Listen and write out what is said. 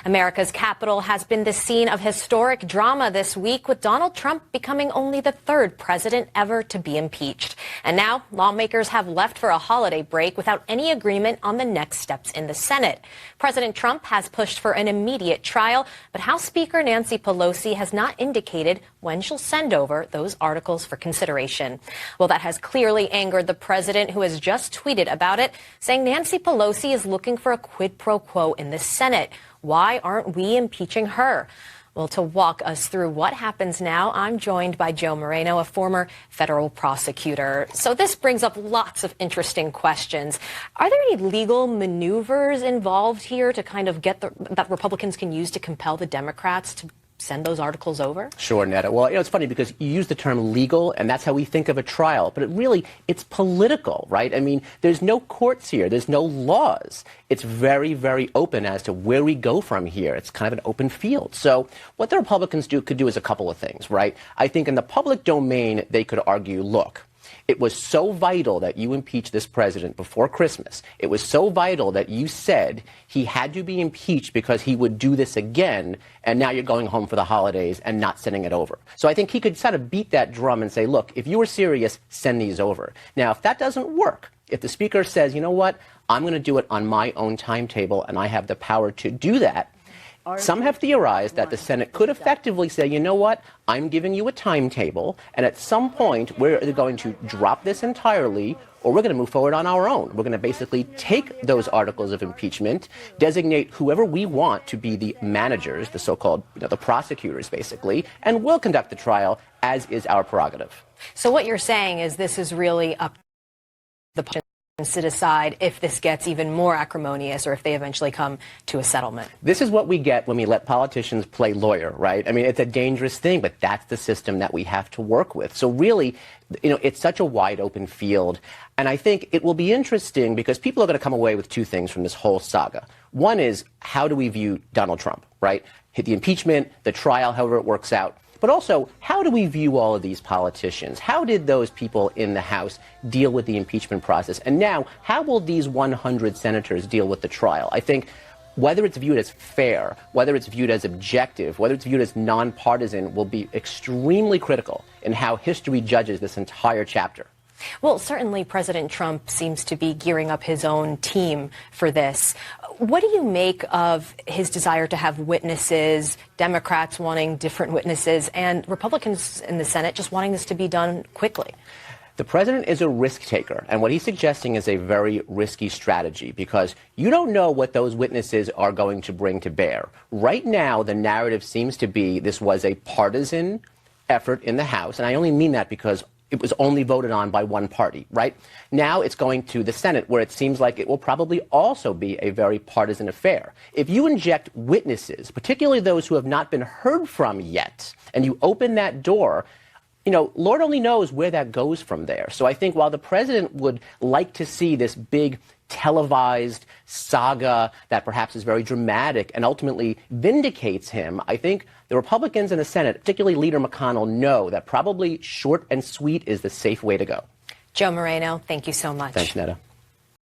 America's capital has been the scene of historic drama this week, with Donald Trump becoming only the third president ever to be impeached. And now lawmakers have left for a holiday break without any agreement on the next steps in the Senate. President Trump has pushed for an immediate trial, but House Speaker Nancy Pelosi has not indicated when she'll send over those articles for consideration. Well, that has clearly angered the president, who has just tweeted about it, saying Nancy Pelosi is looking for a quid pro quo in the Senate. Why aren't we impeaching her? Well, to walk us through what happens now, I'm joined by Joe Moreno, a former federal prosecutor. So this brings up lots of interesting questions. Are there any legal maneuvers involved here to kind of get that Republicans can use to compel the Democrats to send those articles over? Sure, Netta. Well, it's funny because you use the term legal, and that's how we think of a trial. But it's political, right? I mean, there's no courts here. There's no laws. It's very, very open as to where we go from here. It's kind of an open field. So what the Republicans could do is a couple of things, right? I think in the public domain, they could argue, look, it was so vital that you impeach this president before Christmas. It was so vital that you said he had to be impeached because he would do this again, and now you're going home for the holidays and not sending it over. So I think he could sort of beat that drum and say, look, if you were serious, send these over. Now, if that doesn't work, if the speaker says, you know what, I'm going to do it on my own timetable and I have the power to do that, some have theorized that the Senate could effectively say, you know what, I'm giving you a timetable, and at some point we're either going to drop this entirely or we're going to move forward on our own. We're going to basically take those articles of impeachment, designate whoever we want to be the managers, the so-called, the prosecutors basically, and we'll conduct the trial as is our prerogative. So what you're saying is this is really up to the politicians to decide if this gets even more acrimonious or if they eventually come to a settlement. This is what we get when we let politicians play lawyer, right? I mean, it's a dangerous thing, but that's the system that we have to work with. So really, it's such a wide open field. And I think it will be interesting because people are going to come away with two things from this whole saga. One is, how do we view Donald Trump, right? The impeachment, the trial, however it works out. But also, how do we view all of these politicians? How did those people in the House deal with the impeachment process? And now, how will these 100 senators deal with the trial? I think whether it's viewed as fair, whether it's viewed as objective, whether it's viewed as nonpartisan will be extremely critical in how history judges this entire chapter. Well, certainly President Trump seems to be gearing up his own team for this. What do you make of his desire to have witnesses, Democrats wanting different witnesses, and Republicans in the Senate just wanting this to be done quickly? The president is a risk taker, and what he's suggesting is a very risky strategy because you don't know what those witnesses are going to bring to bear. Right now, the narrative seems to be this was a partisan effort in the House, and I only mean that because it was only voted on by one party, right? Now it's going to the Senate, where it seems like it will probably also be a very partisan affair. If you inject witnesses, particularly those who have not been heard from yet, and you open that door, Lord only knows where that goes from there. So I think while the president would like to see this big televised saga that perhaps is very dramatic and ultimately vindicates him, I think the Republicans in the Senate, particularly Leader McConnell, know that probably short and sweet is the safe way to go. Joe Moreno, thank you so much. Thanks, Netta.